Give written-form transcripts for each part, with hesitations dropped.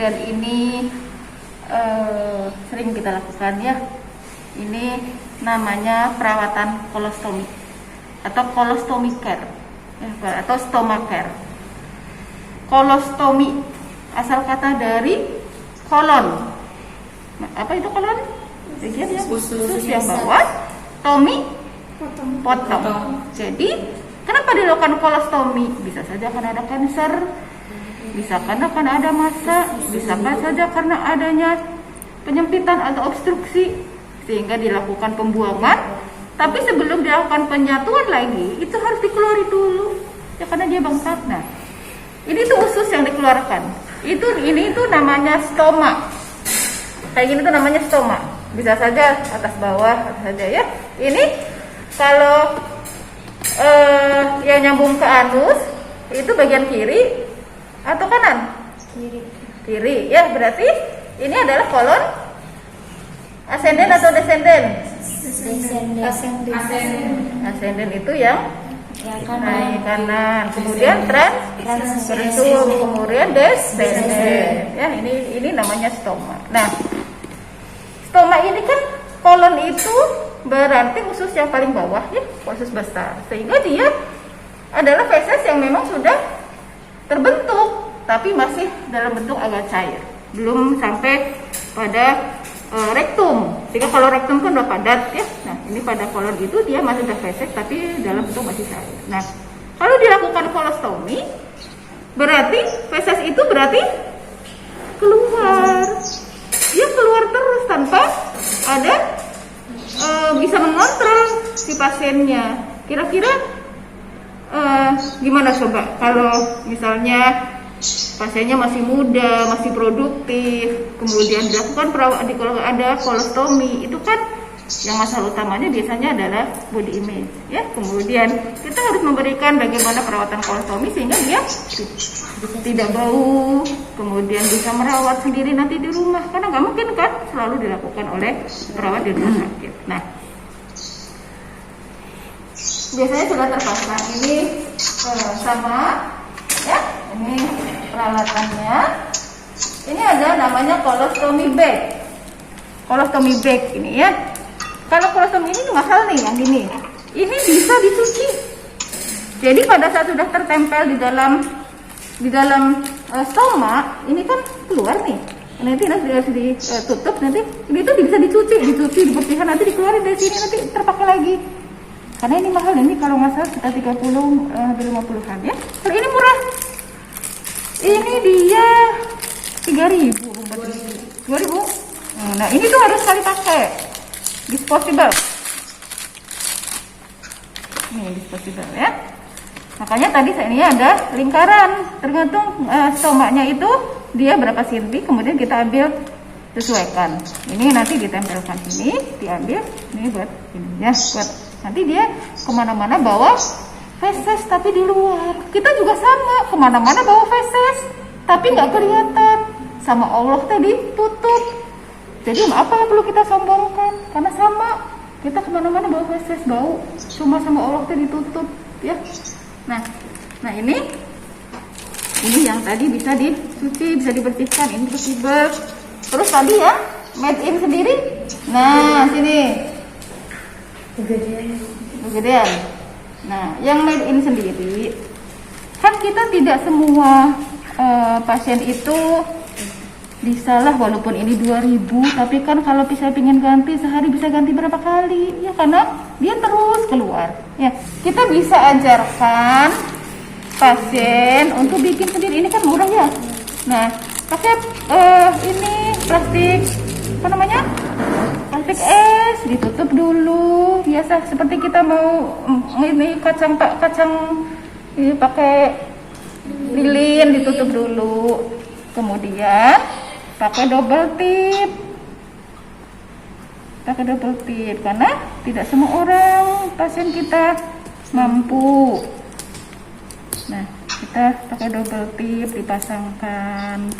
dan ini sering kita lakukan ya. Ini namanya perawatan kolostomi atau kolostomi care atau stomach care. Kolostomi asal kata dari kolon. Apa itu kolon? Bagian ya, usus yang bawah, tomi potong. Jadi kenapa dilakukan kolostomi? Bisa saja karena ada kanker, bisa karena ada massa, bisa saja karena adanya penyempitan atau obstruksi sehingga dilakukan pembuangan. Tapi sebelum dilakukan penyatuan lagi, itu harus dikeluarin dulu ya karena dia bengkak. Nah, ini tuh usus yang dikeluarkan. Ini tuh namanya stoma. Kayak gini tuh namanya stoma. Bisa saja atas bawah, atas saja ya. Ini kalau yang nyambung ke anus itu bagian kiri atau kanan? Kiri ya, berarti ini adalah kolon ascending atau descending? Ascending itu yang naik kanan, kemudian transversum, kemudian descending. Ya, ini namanya stoma. Nah, stoma ini kan kolon itu berarti usus yang paling bawah ya, usus besar. Sehingga dia adalah feses yang memang sudah terbentuk, tapi masih dalam bentuk agak cair, belum sampai pada rektum. Sehingga kalau rektum kan udah padat ya. Nah, ini pada kolon itu dia masih udah feses tapi dalam bentuk masih cair. Nah, kalau dilakukan kolostomi berarti feses itu berarti keluar. Dia keluar terus tanpa ada bisa mengontrol si pasiennya. Kira-kira gimana coba kalau misalnya pasiennya masih muda, masih produktif, kemudian dilakukan kalau ada kolostomi, itu kan yang masalah utamanya biasanya adalah body image ya. Kemudian kita harus memberikan bagaimana perawatan kolostomi sehingga dia tidak bau, kemudian bisa merawat sendiri nanti di rumah, karena nggak mungkin kan selalu dilakukan oleh perawat di rumah sakit. Nah, biasanya sudah terpasang ini sama ya, ini peralatannya. Ini ada namanya kolostomi bag. Kolostomi bag ini ya. Kalau kolostomi ini mahal nih yang gini. Ini bisa dicuci. Jadi pada saat sudah tertempel di dalam stoma, ini kan keluar nih. Nanti harus ditutup, nanti ini tuh bisa dicuci, dibersihkan, nanti dikeluarin dari sini, nanti terpakai lagi. Karena ini mahal, ini kalau nggak salah sekitar 50-an ya. Kalau ini murah. Ini dia 3.000, 2.000. Nah, ini tuh harus sekali pakai. Disposable. Ini disposable ya. Makanya tadi ini ada lingkaran, tergantung stomanya itu dia berapa cm, kemudian kita ambil sesuaikan. Ini nanti ditempelkan sini, diambil ini buat ini ya, buat nanti dia kemana-mana bawa feses tapi di luar. Kita juga sama, kemana-mana bawa feses tapi nggak kelihatan, sama Allah tadi tutup. Jadi apa yang perlu kita sombongkan? Karena sama, kita kemana-mana bawa feses, bau, cuma sama Allah tadi tutup ya. Nah ini yang tadi bisa dicuci, bisa dibersihkan, ini bersih. Terus tadi ya made in sendiri. Nah sini kegedean. Nah, yang made in sendiri kan kita tidak semua pasien itu bisa lah, walaupun ini 2.000, tapi kan kalau bisa pengen ganti sehari bisa ganti berapa kali ya, karena dia terus keluar ya. Kita bisa ajarkan pasien untuk bikin sendiri, ini kan murah ya. Nah, pakai ini plastik apa namanya, plastik es, ditutup dulu biasa seperti kita mau ini kacang ini pakai lilin, ditutup dulu, kemudian pakai double tip karena tidak semua orang pasien kita mampu. Nah, kita pakai double tip, dipasangkan.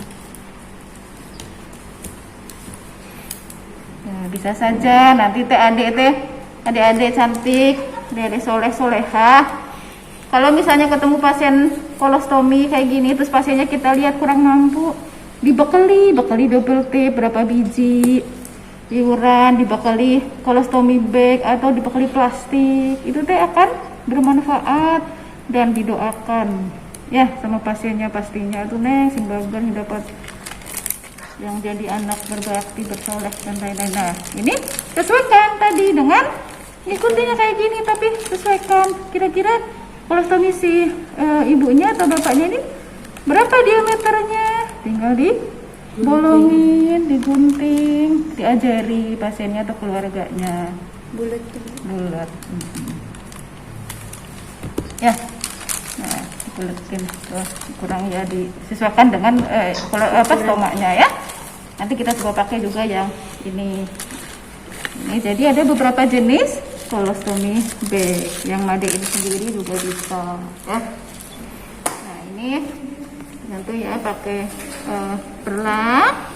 Nah, bisa saja nanti adik-adik cantik, adik soleh-solehah, kalau misalnya ketemu pasien kolostomi kayak gini, terus pasiennya kita lihat kurang mampu, dibekali double tape berapa biji, iuran, dibekali colostomy bag atau dibekali plastik, itu teh akan bermanfaat dan didoakan ya sama pasiennya pastinya tuh neng sing bagan dapat yang jadi anak berbakti bersoleh dan lain-lain. Nah ini sesuaikan tadi dengan ikutinnya kayak gini, tapi sesuaikan kira-kira colostomy si ibunya atau bapaknya ini berapa diameternya, tinggal dibolongin, digunting, diajari pasiennya atau keluarganya. Bulat. Ya, nah buletin tuh kurang ya, disesuaikan dengan stomaknya ya. Nanti kita coba pakai juga yang ini. Jadi ada beberapa jenis colostomy bag yang Made ini sendiri juga bisa ya. Nah ini tentu ya pakai perlak,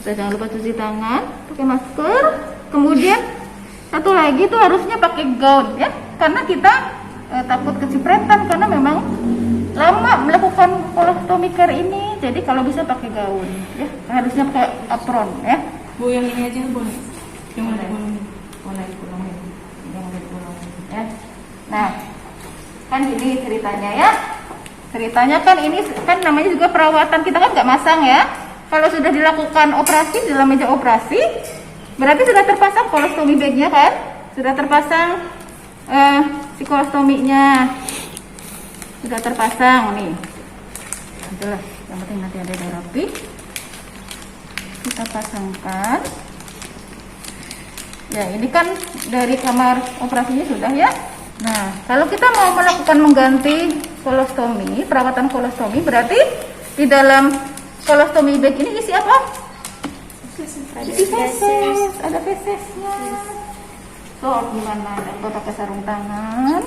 kita jangan lupa cuci tangan, pakai masker, kemudian satu lagi tuh harusnya pakai gaun ya, karena kita takut kecipretan karena memang lama melakukan colostomy care ini, jadi kalau bisa pakai gaun ya, harusnya pakai apron ya. Bu yang ini aja boleh. Yang mana dibolongin, ya. Nah, kan gini ceritanya ya. Ceritanya kan ini kan namanya juga perawatan, kita kan nggak masang ya. Kalau sudah dilakukan operasi di dalam meja operasi, berarti sudah terpasang colostomy bag-nya kan? Sudah terpasang si colostomy-nya. Sudah terpasang nih. Itulah, yang penting nanti ada terapi. Kita pasangkan. Ya, ini kan dari kamar operasinya sudah ya. Nah, kalau kita mau melakukan mengganti colostomy, perawatan colostomy, berarti di dalam colostomy bag ini isi apa? Isi feses, ada fesesnya. So, gimana? Kita pakai sarung tangan.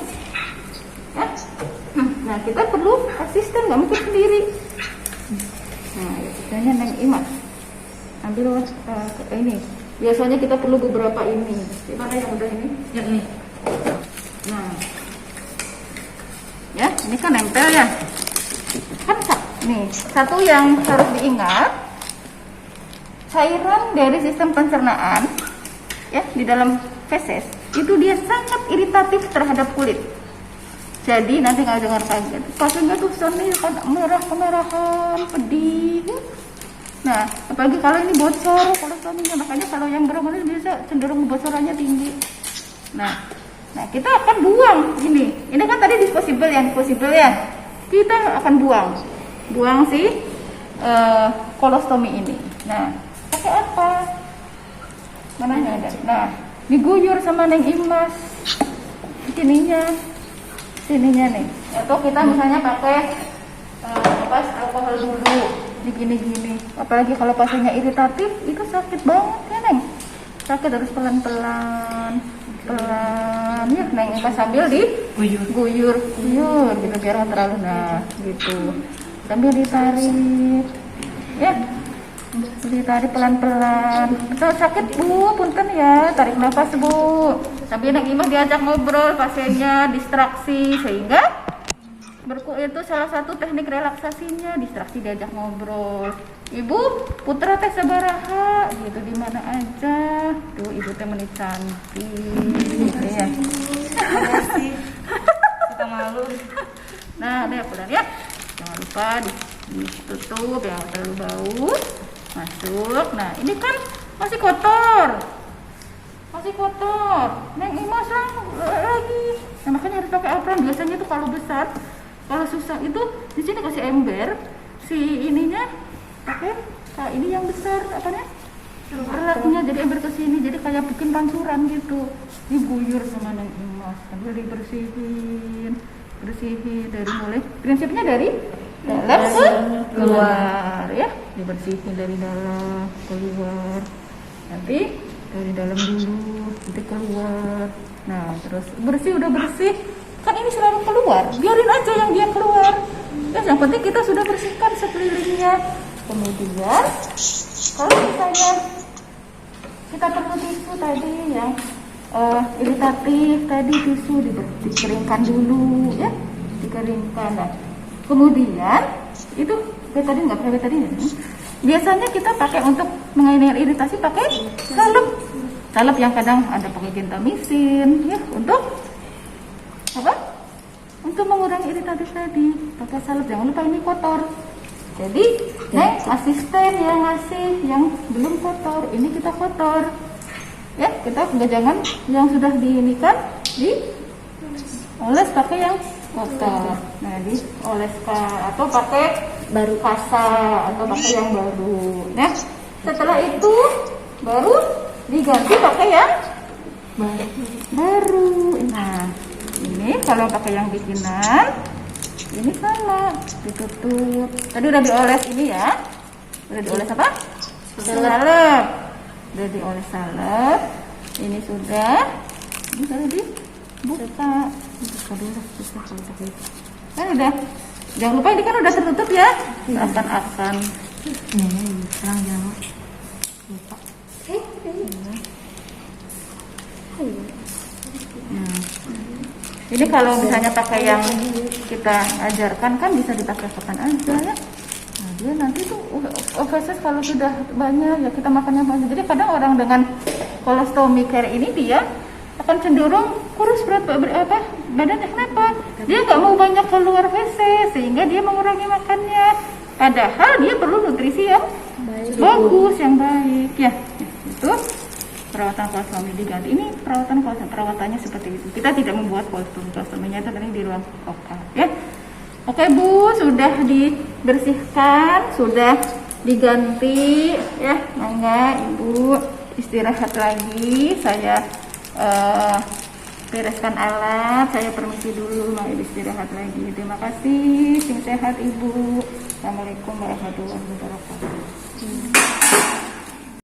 Ya. Nah, kita perlu asisten, nggak mungkin sendiri. Nah, asistennya Neng Imas. Ambil ini. Biasanya kita perlu beberapa ini. Mana yang udah ini? Yang ini. Nah, ya ini kan nempel ya. Kan nih satu yang harus diingat, cairan dari sistem pencernaan ya di dalam feses itu dia sangat iritatif terhadap kulit. Jadi nanti kalau jangan kaget, pasiennya tuh seni kan kemerahan, pedih. Nah, apalagi kalau ini bocor colostomy-nya, makanya kalau yang berumur bisa cenderung bocorannya tinggi. Nah, kita akan buang ini. Ini kan tadi disposable ya. Kita akan buang si colostomy ini. Nah, pakai apa? Mana ada? Nah, diguyur sama Neng Imas. Sininya nih. Atau kita misalnya pakai alkohol dulu. Gini. Apalagi kalau pasiennya iritatif, itu sakit banget ya Neng. Sakit harus pelan-pelan ya. Neng Imas sambil diguyur gitu biar nggak terlalu gitu. Sambil ditarik ya. Ditarik pelan-pelan. Kalau sakit Bu, punten ya, tarik nafas Bu. Sambil Neng Imas diajak ngobrol, pasiennya distraksi sehingga itu salah satu teknik relaksasinya, distraksi diajak ngobrol. Ibu, putra teh sabaraha gitu di mana aja. Tuh ibu teh menit cantik gitu ya. Kita malu. Nah, udah pelan ya. Jangan lupa ditutup yang terlalu bau. Masuk. Nah, ini kan masih kotor. Neng Imas lagi. Nah, makanya harus pakai apron. Biasanya tuh kalau besar, kalau susah itu di sini kasih ember, si ininya pakai ini yang besar apanya? Perlaknya jadi ember ke sini, jadi kayak bikin pancuran gitu. Diguyur sama Neng Imas, sambil bersihin dari mulai. Prinsipnya dari dalam keluar ya, dibersihin dari dalam keluar. Nanti dari dalam dulu, nanti keluar. Nah, terus udah bersih. Kan ini selalu keluar, biarin aja yang dia keluar ya, yang penting kita sudah bersihkan sekelilingnya. Kemudian kalau misalnya kita perlu tisu tadi yang iritatif tadi, tisu dikeringkan dulu ya, dikeringkan. Nah, kemudian itu tadi nggak pernah tadi ya, biasanya kita pakai untuk menghindari iritasi pakai salep yang kadang ada pakai gentamisin ya, untuk apa? Untuk mengurangi iritasi tadi pakai salep. Jangan lupa ini kotor. Jadi asisten yang ngasih yang belum kotor, ini kita kotor ya, kita jangan yang sudah diinikan dioles pakai yang kotor. Nah, dioles atau pakai baru kasa atau pakai yang baru ya. Setelah itu baru diganti pakai yang baru. Nah, ini kalau pakai yang bikinan ini salah, ditutup. Tadi udah dioles ini ya. Udah dioles apa? Salep. Udah dioles salep. Ini sudah. Ini baru dibuka. Buka dulu, susah kalau pakai itu. Kan udah. Jangan lupa ini kan udah tertutup ya. Akan. Sekarang jangan lupa. Ini kalau misalnya pakai yang kita ajarkan kan bisa dipakai kapan aja ya. Nah, dia nanti tuh oveses kalau sudah banyak ya kita makannya banyak. Jadi kadang orang dengan colostomy care ini dia akan cenderung kurus berat badannya. Kenapa? Dia nggak mau banyak keluar feses sehingga dia mengurangi makannya. Padahal dia perlu nutrisi yang bagus, yang baik ya. Itu perawatan kolostomi diganti. Ini perawatannya seperti itu. Kita tidak membuat kolostominya itu nanti di ruang OK ya. Oke Bu, sudah dibersihkan, sudah diganti ya. Mangga Ibu istirahat lagi. Saya bereskan alat. Saya permisi dulu, mau istirahat lagi. Terima kasih. Sing sehat Ibu. Assalamualaikum warahmatullahi wabarakatuh.